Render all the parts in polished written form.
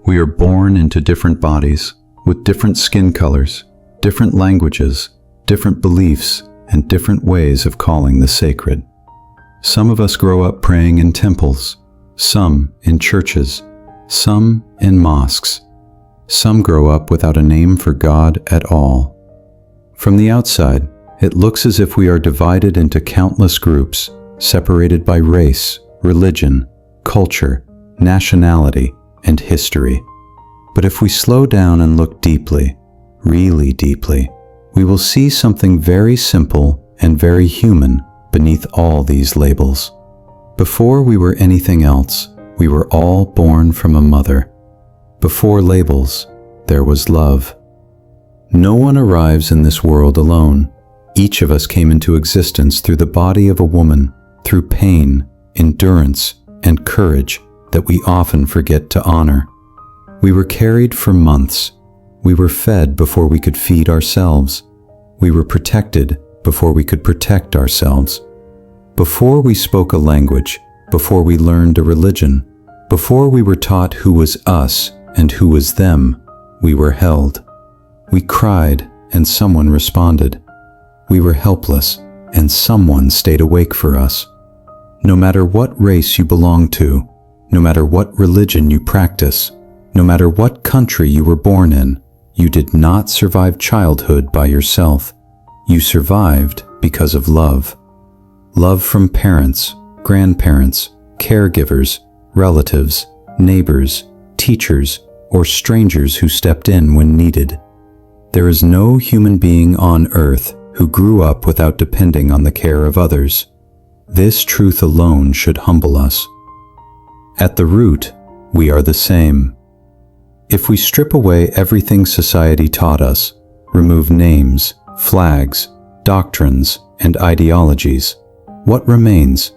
We are born into different bodies, with different skin colors, different languages, different beliefs, and different ways of calling the sacred. Some of us grow up praying in temples, some in churches, some in mosques. Some grow up without a name for God at all. From the outside, it looks as if we are divided into countless groups, separated by race, religion, culture, nationality, and history. But if we slow down and look deeply, really deeply, we will see something very simple and very human beneath all these labels. Before we were anything else, we were all born from a mother. Before labels, there was love. No one arrives in this world alone. Each of us came into existence through the body of a woman, through pain, endurance, and courage that we often forget to honor. We were carried for months. We were fed before we could feed ourselves. We were protected before we could protect ourselves. Before we spoke a language, before we learned a religion, before we were taught who was us and who was them, we were held. We cried and someone responded. We were helpless and someone stayed awake for us. No matter what race you belong to, no matter what religion you practice, no matter what country you were born in, you did not survive childhood by yourself. You survived because of love. Love from parents, grandparents, caregivers, relatives, neighbors, teachers, or strangers who stepped in when needed. There is no human being on earth who grew up without depending on the care of others. This truth alone should humble us. At the root, we are the same. If we strip away everything society taught us, remove names, flags, doctrines, and ideologies, what remains?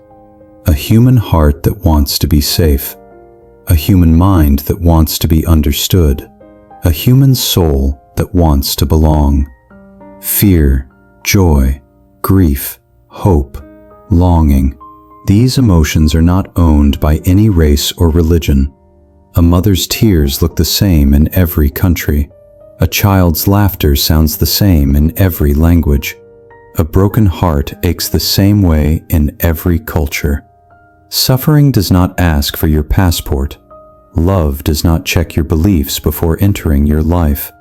A human heart that wants to be safe. A human mind that wants to be understood. A human soul that wants to belong. Fear, joy, grief, hope, longing. These emotions are not owned by any race or religion. A mother's tears look the same in every country. A child's laughter sounds the same in every language. A broken heart aches the same way in every culture. Suffering does not ask for your passport. Love does not check your beliefs before entering your life.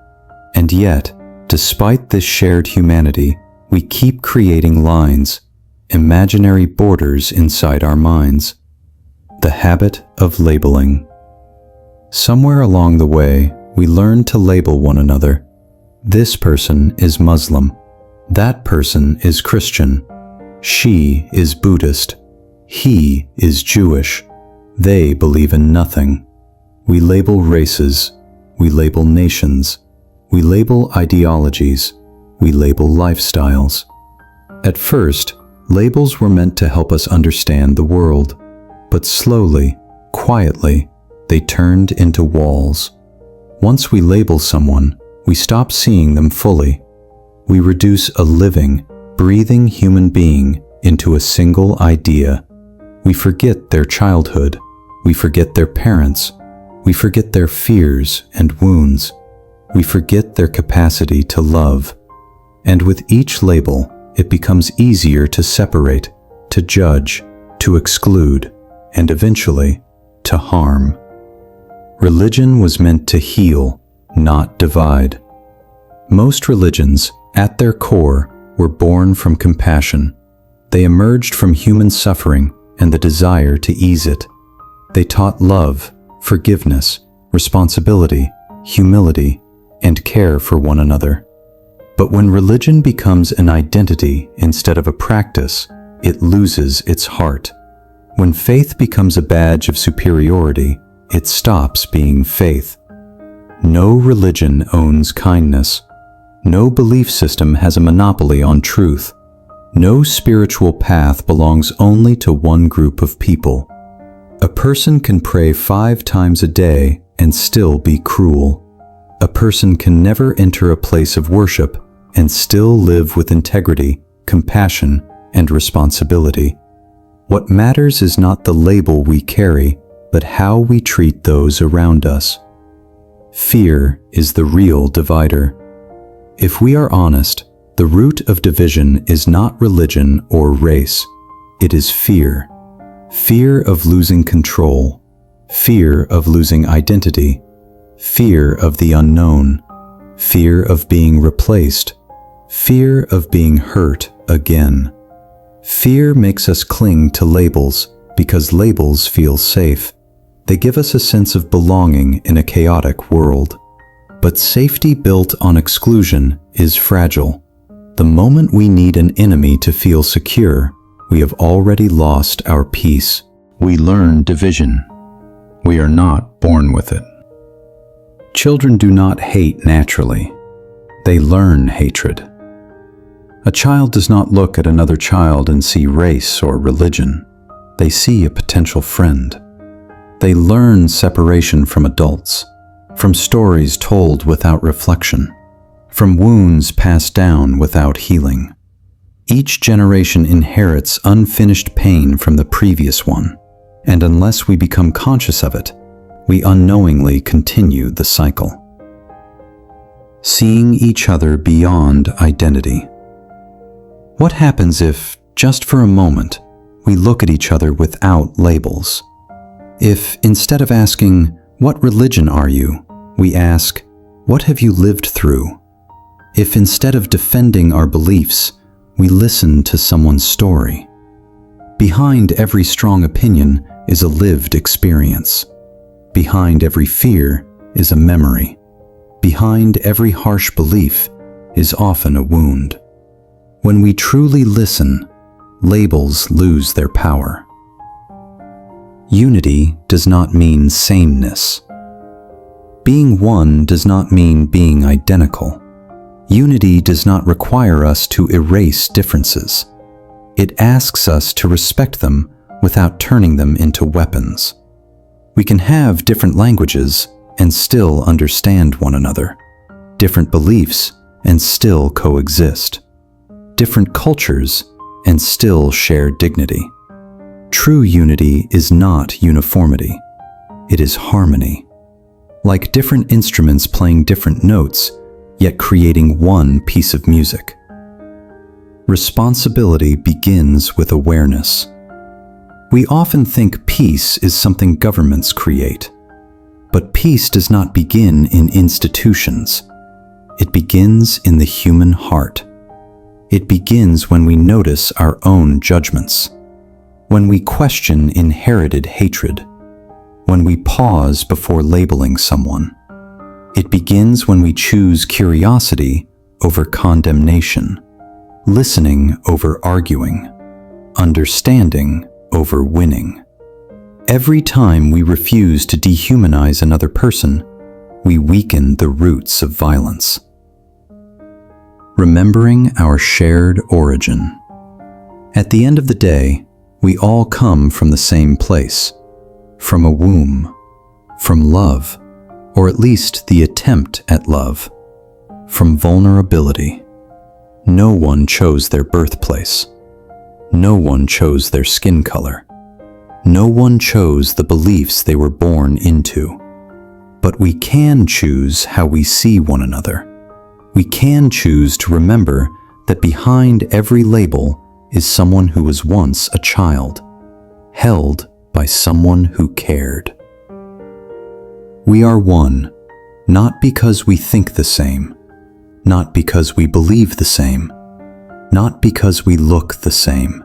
And yet, despite this shared humanity, we keep creating lines, imaginary borders inside our minds. The habit of labeling. Somewhere along the way, we learn to label one another. This person is Muslim. That person is Christian. She is Buddhist. He is Jewish. They believe in nothing. We label races. We label nations. We label ideologies. We label lifestyles. At first, labels were meant to help us understand the world, but slowly, quietly, they turned into walls. Once we label someone, we stop seeing them fully. We reduce a living, breathing human being into a single idea. We forget their childhood. We forget their parents. We forget their fears and wounds. We forget their capacity to love. And with each label, it becomes easier to separate, to judge, to exclude, and eventually, to harm. Religion was meant to heal, not divide. Most religions, at their core, were born from compassion. They emerged from human suffering and the desire to ease it. They taught love, forgiveness, responsibility, humility, and care for one another. But when religion becomes an identity instead of a practice, it loses its heart. When faith becomes a badge of superiority, it stops being faith. No religion owns kindness. No belief system has a monopoly on truth. No spiritual path belongs only to one group of people. A person can pray 5 times a day and still be cruel. A person can never enter a place of worship and still live with integrity, compassion, and responsibility. What matters is not the label we carry, but how we treat those around us. Fear is the real divider. If we are honest, the root of division is not religion or race. It is fear. Fear of losing control. Fear of losing identity. Fear of the unknown. Fear of being replaced. Fear of being hurt again. Fear makes us cling to labels because labels feel safe. They give us a sense of belonging in a chaotic world. But safety built on exclusion is fragile. The moment we need an enemy to feel secure, we have already lost our peace. We learn division. We are not born with it. Children do not hate naturally. They learn hatred. A child does not look at another child and see race or religion. They see a potential friend. They learn separation from adults, from stories told without reflection, from wounds passed down without healing. Each generation inherits unfinished pain from the previous one, and unless we become conscious of it, we unknowingly continue the cycle. Seeing each other beyond identity. What happens if, just for a moment, we look at each other without labels? If, instead of asking, "What religion are you?" we ask, "What have you lived through?" If instead of defending our beliefs, we listen to someone's story. Behind every strong opinion is a lived experience. Behind every fear is a memory. Behind every harsh belief is often a wound. When we truly listen, labels lose their power. Unity does not mean sameness. Being one does not mean being identical. Unity does not require us to erase differences. It asks us to respect them without turning them into weapons. We can have different languages and still understand one another, different beliefs and still coexist, different cultures and still share dignity. True unity is not uniformity. It is harmony. Like different instruments playing different notes, yet creating one piece of music. Responsibility begins with awareness. We often think peace is something governments create. But peace does not begin in institutions. It begins in the human heart. It begins when we notice our own judgments, when we question inherited hatred, when we pause before labeling someone. It begins when we choose curiosity over condemnation, listening over arguing, understanding over winning. Every time we refuse to dehumanize another person, we weaken the roots of violence. Remembering our shared origin. At the end of the day, we all come from the same place, from a womb, from love, or at least the attempt at love, from vulnerability. No one chose their birthplace. No one chose their skin color. No one chose the beliefs they were born into. But we can choose how we see one another. We can choose to remember that behind every label is someone who was once a child, held by someone who cared. We are one, not because we think the same, not because we believe the same, not because we look the same,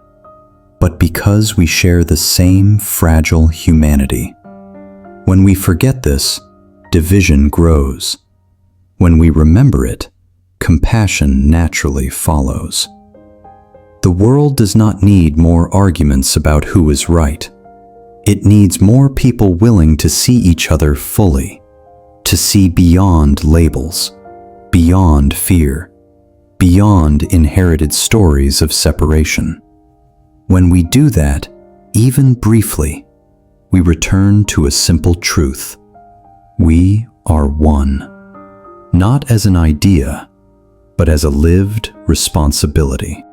but because we share the same fragile humanity. When we forget this, division grows. When we remember it, compassion naturally follows. The world does not need more arguments about who is right. It needs more people willing to see each other fully, to see beyond labels, beyond fear, beyond inherited stories of separation. When we do that, even briefly, we return to a simple truth. We are one, not as an idea, but as a lived responsibility.